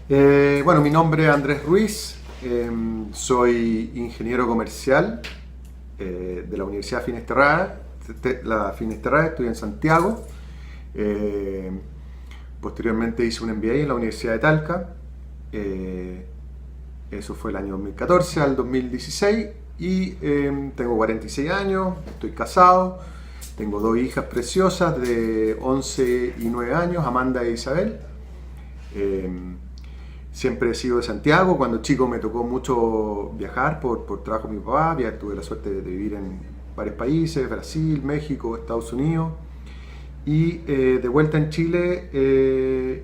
Bueno, mi nombre es Andrés Ruiz, soy ingeniero comercial de la Universidad Finisterrae. La Finisterrae, estudié en Santiago. Eh, Posteriormente hice un MBA en la Universidad de Talca. Eh, Eso fue el año 2014 al 2016 y tengo 46 años, estoy casado, tengo dos hijas preciosas de 11 y 9 años, Amanda e Isabel. Eh, Siempre he sido de Santiago. Cuando chico me tocó mucho viajar por trabajo de mi papá. Tuve la suerte de vivir en varios países, Brasil, México, Estados Unidos. Y de vuelta en Chile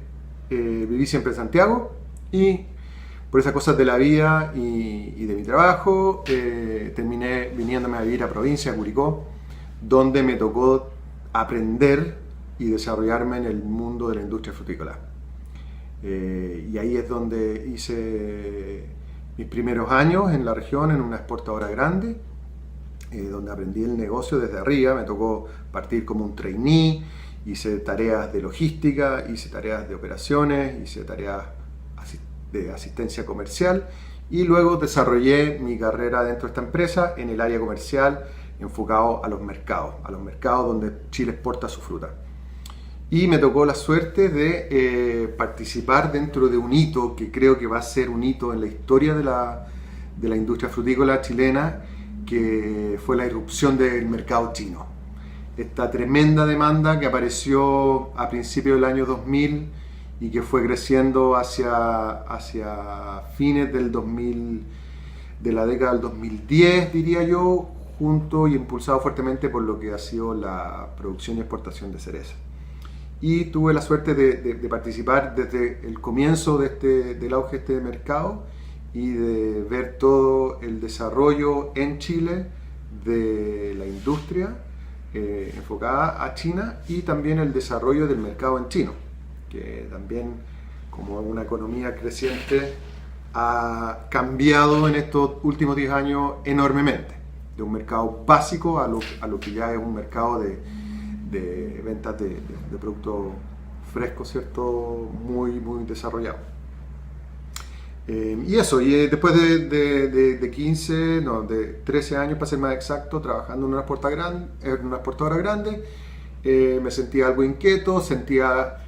viví siempre en Santiago. Y por esas cosas de la vida y de mi trabajo terminé viniéndome a vivir a provincia, a Curicó, donde me tocó aprender y desarrollarme en el mundo de la industria frutícola. Y ahí es donde hice mis primeros años en la región, en una exportadora grande, donde aprendí el negocio desde arriba. Me tocó partir como un trainee, hice tareas de logística, hice tareas de operaciones, hice tareas de asistencia comercial y luego desarrollé mi carrera dentro de esta empresa en el área comercial enfocado a los mercados donde Chile exporta su fruta. Y me tocó la suerte de participar dentro de un hito que creo que va a ser un hito en la historia de la industria frutícola chilena, que fue la irrupción del mercado chino. Esta tremenda demanda que apareció a principios del año 2000 y que fue creciendo hacia fines del 2000, de la década del 2010, diría yo, junto y impulsado fuertemente por lo que ha sido la producción y exportación de cereza. Y tuve la suerte de participar desde el comienzo del auge de este mercado y de ver todo el desarrollo en Chile de la industria enfocada a China y también el desarrollo del mercado en chino, que también, como una economía creciente, ha cambiado en estos últimos 10 años enormemente, de un mercado básico a lo que ya es un mercado de ventas de productos frescos, ¿cierto? Muy desarrollado. Y eso, después de 15, no, de 13 años, para ser más exacto, trabajando en una exportadora grande, me sentía algo inquieto, sentía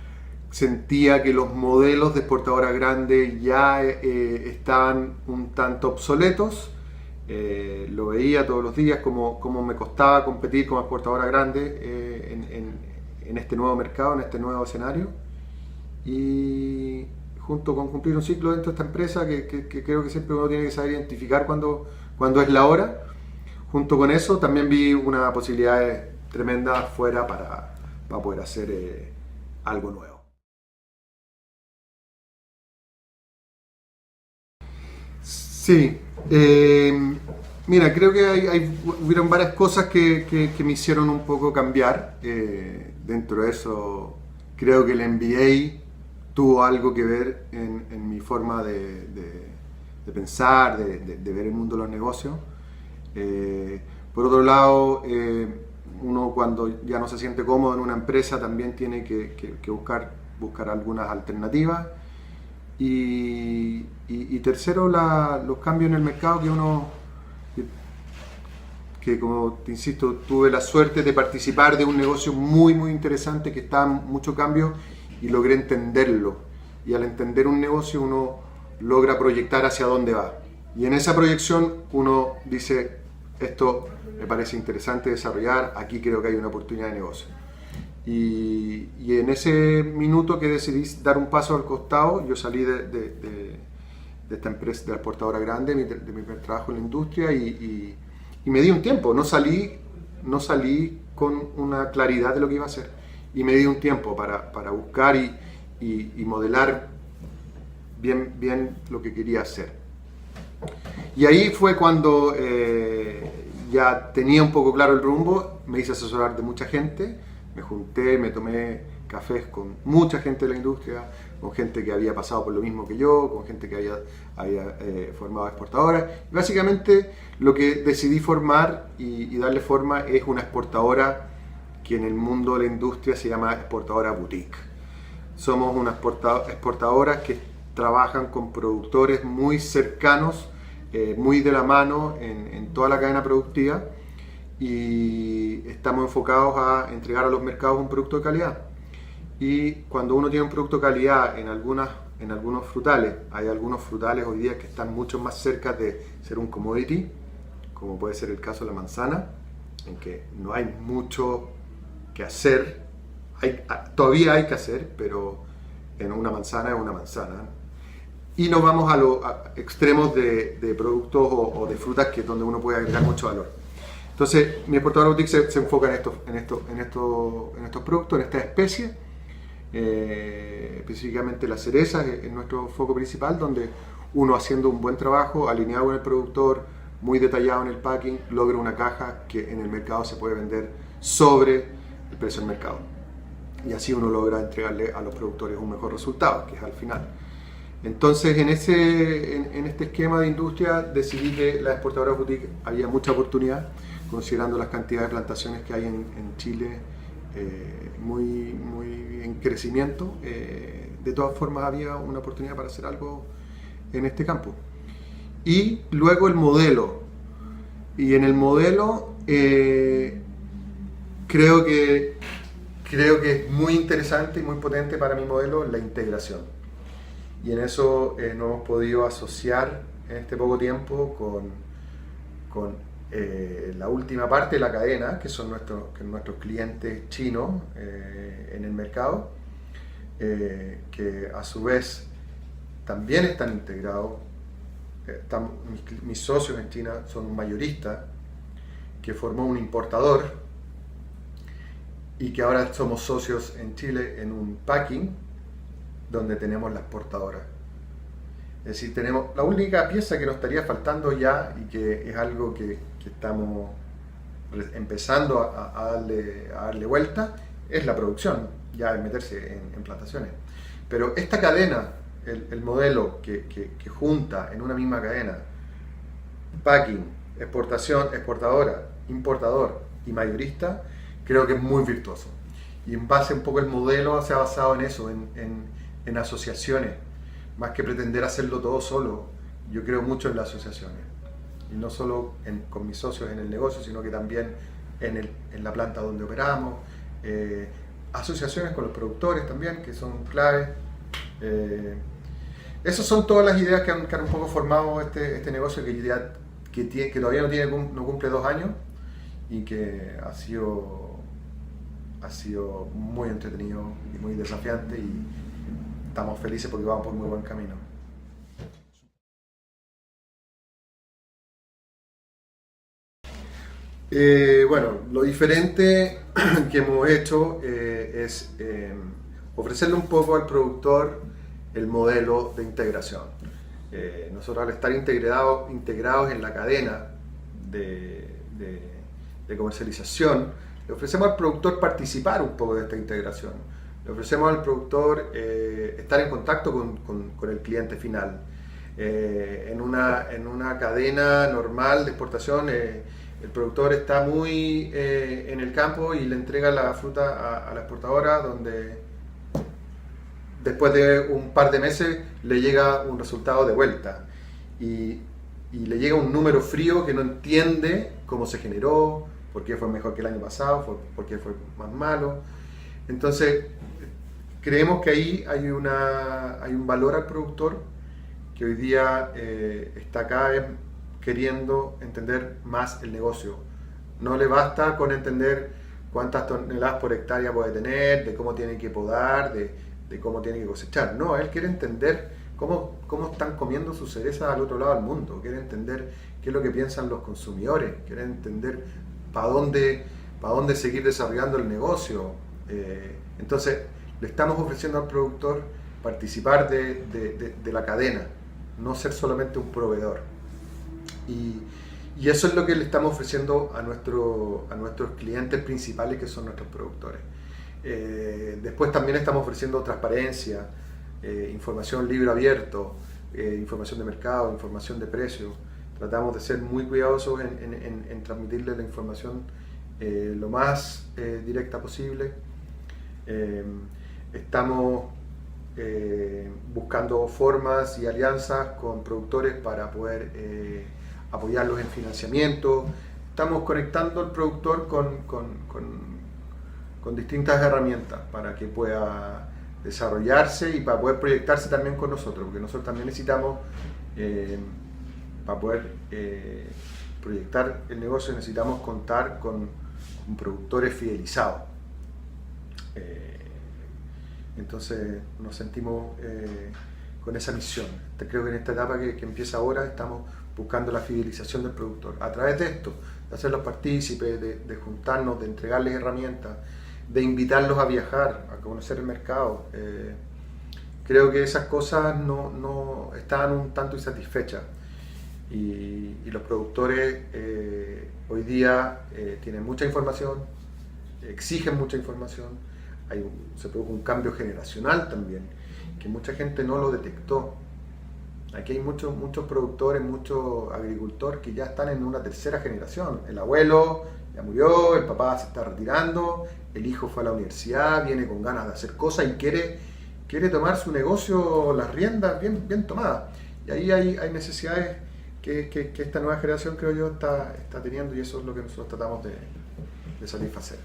que los modelos de exportadora grande ya estaban un tanto obsoletos. Lo veía todos los días como me costaba competir como exportadora grande en este nuevo mercado, en este nuevo escenario, y junto con cumplir un ciclo dentro de esta empresa que creo que siempre uno tiene que saber identificar cuando es la hora. Junto con eso también vi una posibilidad tremenda afuera para poder hacer algo nuevo. Sí, mira, creo que hubieron varias cosas que me hicieron un poco cambiar. Dentro de eso, creo que el MBA tuvo algo que ver en mi forma de pensar, de ver el mundo de los negocios. Por otro lado, uno cuando ya no se siente cómodo en una empresa también tiene que buscar algunas alternativas. Y tercero, los cambios en el mercado que como te insisto, tuve la suerte de participar de un negocio muy interesante que estaba en mucho cambio y logré entenderlo. Y al entender un negocio uno logra proyectar hacia dónde va. Y en esa proyección uno dice, esto me parece interesante desarrollar, aquí creo que hay una oportunidad de negocio. Y en ese minuto que decidí dar un paso al costado, yo salí de esta empresa, de la exportadora grande, de mi primer trabajo en la industria, y me di un tiempo. No salí con una claridad de lo que iba a hacer, y me di un tiempo para buscar y modelar bien lo que quería hacer. Y ahí fue cuando ya tenía un poco claro el rumbo. Me hice asesorar de mucha gente. Me junté, me tomé cafés con mucha gente de la industria, con gente que había pasado por lo mismo que yo, con gente que había formado exportadoras. Y básicamente lo que decidí formar y darle forma es una exportadora que en el mundo de la industria se llama exportadora boutique. Somos unas exportadoras que trabajan con productores muy cercanos, muy de la mano en toda la cadena productiva, y estamos enfocados a entregar a los mercados un producto de calidad. Y cuando uno tiene un producto de calidad en algunos frutales, hay algunos frutales hoy día que están mucho más cerca de ser un commodity, como puede ser el caso de la manzana, en que no hay mucho que hacer, todavía hay que hacer, pero en una manzana es una manzana. Y nos vamos a los extremos de productos o de frutas que es donde uno puede agregar mucho valor. Entonces, mi exportadora boutique se enfoca en estos productos, en esta especie. Específicamente la cereza es nuestro foco principal, donde uno, haciendo un buen trabajo, alineado con el productor, muy detallado en el packing, logra una caja que en el mercado se puede vender sobre el precio del mercado. Y así uno logra entregarle a los productores un mejor resultado, que es al final. Entonces, en este esquema de industria, decidí que la exportadora boutique había mucha oportunidad, considerando las cantidades de plantaciones que hay en Chile, muy en crecimiento. De todas formas, había una oportunidad para hacer algo en este campo. Y luego el modelo. Y en el modelo creo que es muy interesante y muy potente para mi modelo la integración. Y en eso nos hemos podido asociar en este poco tiempo con la última parte de la cadena, que son nuestros clientes chinos en el mercado, que a su vez también están integrados. Mis socios en China son un mayorista que formó un importador, y que ahora somos socios en Chile en un packing donde tenemos la exportadora. Es decir, tenemos la única pieza que nos estaría faltando ya, y que es algo que estamos empezando a darle vuelta, es la producción, ya es meterse en plantaciones. Pero esta cadena, el modelo que junta en una misma cadena packing, exportación, exportadora, importador y mayorista, creo que es muy virtuoso. Y en base un poco el modelo se ha basado en eso, en asociaciones, más que pretender hacerlo todo solo. Yo creo mucho en las asociaciones, y no solo con mis socios en el negocio, sino que también en la planta donde operamos, asociaciones con los productores también, que son claves. Esas son todas las ideas que han un poco formado este negocio, que todavía no cumple 2 años, y que ha sido muy entretenido y muy desafiante, y estamos felices porque vamos por muy buen camino. Bueno, lo diferente que hemos hecho es ofrecerle un poco al productor el modelo de integración. Nosotros, al estar integrados en la cadena de comercialización, le ofrecemos al productor participar un poco de esta integración. Le ofrecemos al productor estar en contacto con el cliente final. En una cadena normal de exportación, el productor está muy en el campo y le entrega la fruta a la exportadora, donde después de un par de meses le llega un resultado de vuelta, y le llega un número frío que no entiende cómo se generó, por qué fue mejor que el año pasado, por qué fue más malo. Entonces, creemos que ahí hay un valor al productor que hoy día está acá queriendo entender más el negocio. No le basta con entender cuántas toneladas por hectárea puede tener, de cómo tiene que podar, de cómo tiene que cosechar. No, él quiere entender cómo están comiendo sus cerezas al otro lado del mundo, quiere entender qué es lo que piensan los consumidores, quiere entender para dónde seguir desarrollando el negocio. Entonces, le estamos ofreciendo al productor participar de la cadena, no ser solamente un proveedor. Y eso es lo que le estamos ofreciendo a nuestros clientes principales, que son nuestros productores. Después también estamos ofreciendo transparencia, información libre abierto, información de mercado, información de precio. Tratamos de ser muy cuidadosos en transmitirle la información lo más directa posible. Estamos buscando formas y alianzas con productores para poder apoyarlos en financiamiento. Estamos conectando al productor con distintas herramientas para que pueda desarrollarse y para poder proyectarse también con nosotros, porque nosotros también necesitamos, para poder proyectar el negocio, necesitamos contar con productores fidelizados. Entonces nos sentimos con esa misión. Creo que en esta etapa que empieza ahora estamos buscando la fidelización del productor. A través de esto, de hacerlos partícipes, de juntarnos, de entregarles herramientas, de invitarlos a viajar, a conocer el mercado. Creo que esas cosas no estaban un tanto insatisfechas. Y los productores hoy día tienen mucha información, exigen mucha información. Se produjo un cambio generacional también, que mucha gente no lo detectó. Aquí hay muchos productores, muchos agricultores que ya están en una tercera generación. El abuelo ya murió, el papá se está retirando, el hijo fue a la universidad, viene con ganas de hacer cosas y quiere tomar su negocio, las riendas bien tomadas. Y ahí hay necesidades que esta nueva generación, creo yo, está teniendo, y eso es lo que nosotros tratamos de satisfacer.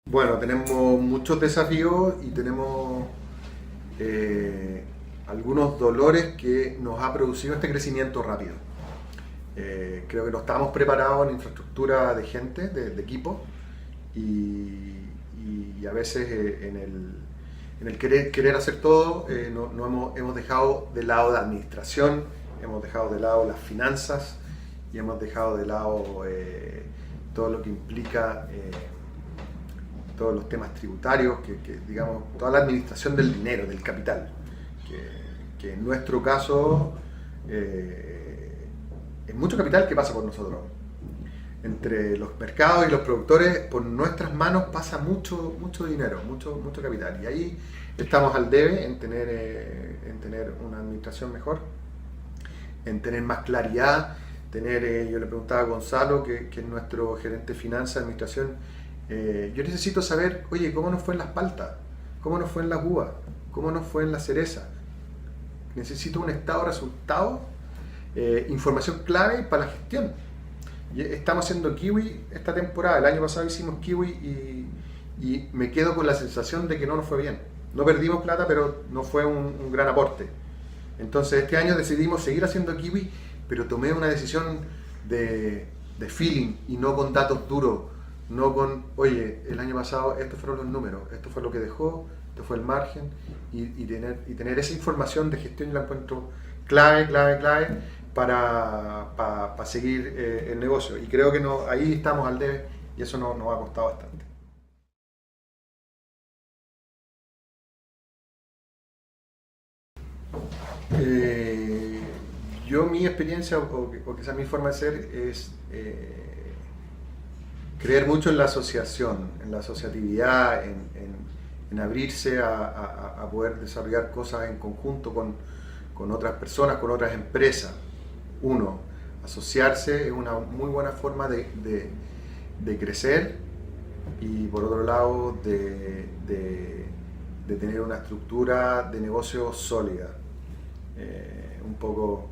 Bueno, tenemos muchos desafíos y tenemos algunos dolores que nos ha producido este crecimiento rápido. Creo que no estamos preparados en infraestructura de gente, de equipo, y a veces en el querer hacer todo hemos dejado de lado la administración, hemos dejado de lado las finanzas y hemos dejado de lado todo lo que implica todos los temas tributarios, digamos, toda la administración del dinero, del capital, que en nuestro caso es mucho capital que pasa por nosotros. Entre los mercados y los productores, por nuestras manos pasa mucho dinero, mucho capital. Y ahí estamos al debe en tener una administración mejor, en tener más claridad, yo le preguntaba a Gonzalo, que es nuestro gerente de finanzas, administración, yo necesito saber, oye, ¿cómo nos fue en las paltas? ¿Cómo nos fue en las uvas? ¿Cómo nos fue en la cereza? Necesito un estado de resultados, información clave para la gestión. Y estamos haciendo kiwi esta temporada. El año pasado hicimos kiwi y me quedo con la sensación de que no nos fue bien. No perdimos plata, pero no fue un gran aporte. Entonces este año decidimos seguir haciendo kiwi, pero tomé una decisión de feeling y no con datos duros. No con, oye, el año pasado estos fueron los números, esto fue lo que dejó, esto fue el margen, y tener esa información de gestión, yo la encuentro clave para seguir el negocio. Y creo que ahí estamos al debe y eso nos ha costado bastante. Mi experiencia, o quizá mi forma de ser, es creer mucho en la asociación, en la asociatividad, en abrirse a poder desarrollar cosas en conjunto con otras personas, con otras empresas. Asociarse es una muy buena forma de crecer, y por otro lado de tener una estructura de negocio sólida. Un poco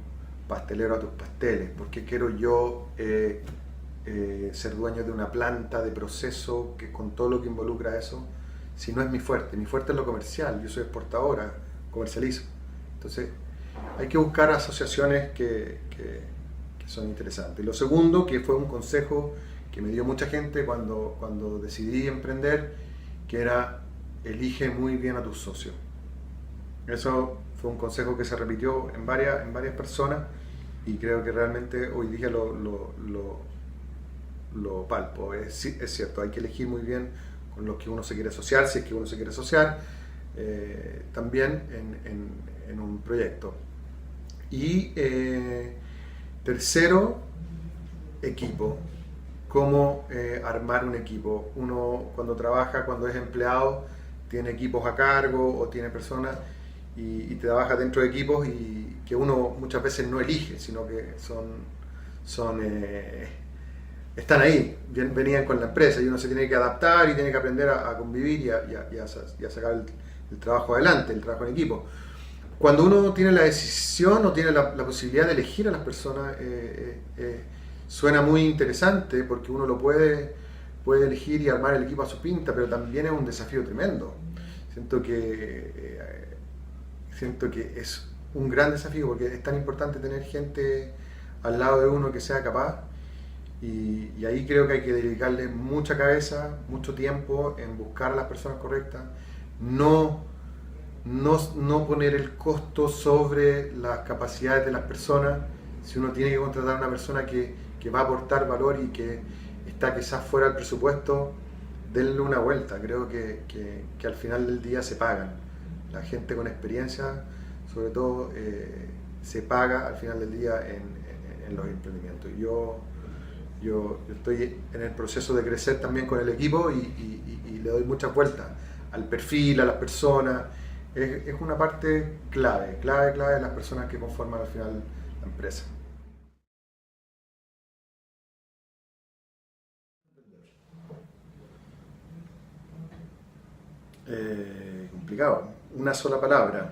pastelero a tus pasteles. ¿Por qué quiero yo ser dueño de una planta de proceso con todo lo que involucra eso, si no es mi fuerte? Mi fuerte es lo comercial, yo soy exportadora, comercializo. Entonces hay que buscar asociaciones que son interesantes. Y lo segundo, que fue un consejo que me dio mucha gente cuando decidí emprender, que era: elige muy bien a tus socios. Eso fue un consejo que se repitió en varias personas, y creo que realmente hoy día lo palpo. Es cierto, hay que elegir muy bien con los que uno se quiere asociar, si es que uno se quiere asociar también en un proyecto. Y tercero, equipo. Cómo armar un equipo. Uno, cuando trabaja, cuando es empleado, tiene equipos a cargo o tiene personas y trabaja dentro de equipos y que uno muchas veces no elige, sino que son están ahí, venían con la empresa y uno se tiene que adaptar y tiene que aprender a convivir y a sacar el trabajo adelante, el trabajo en equipo. Cuando uno tiene la decisión o tiene la posibilidad de elegir a las personas, suena muy interesante porque uno puede elegir y armar el equipo a su pinta, pero también es un desafío tremendo. Siento que es un gran desafío porque es tan importante tener gente al lado de uno que sea capaz y ahí creo que hay que dedicarle mucha cabeza, mucho tiempo en buscar a las personas correctas, no poner el costo sobre las capacidades de las personas. Si uno tiene que contratar a una persona que va a aportar valor y que está quizás fuera del presupuesto, denle una vuelta. Creo que al final del día se pagan. La gente con experiencia, sobre todo, se paga al final del día en los emprendimientos. Yo estoy en el proceso de crecer también con el equipo y le doy muchas vueltas al perfil, a las personas. Es una parte clave de las personas que conforman al final la empresa. Complicado. Una sola palabra.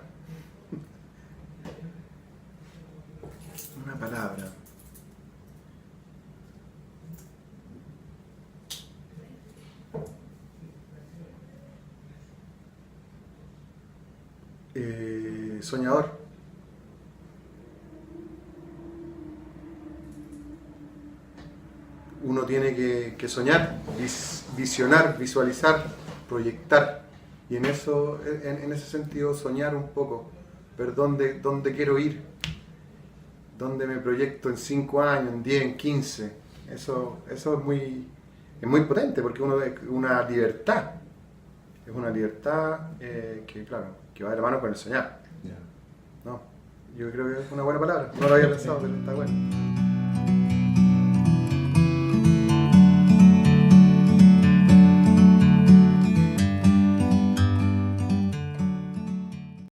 Una palabra. Soñador. Uno tiene que soñar, visionar, visualizar, proyectar. Y en ese sentido, soñar un poco, ver dónde quiero ir, dónde me proyecto en 5 años, en 10, en 15. Eso es muy potente porque uno es una libertad. Es una libertad que, claro, que va de la mano con el soñar. Ya. ¿No? Yo creo que es una buena palabra. No lo había pensado, pero está bueno.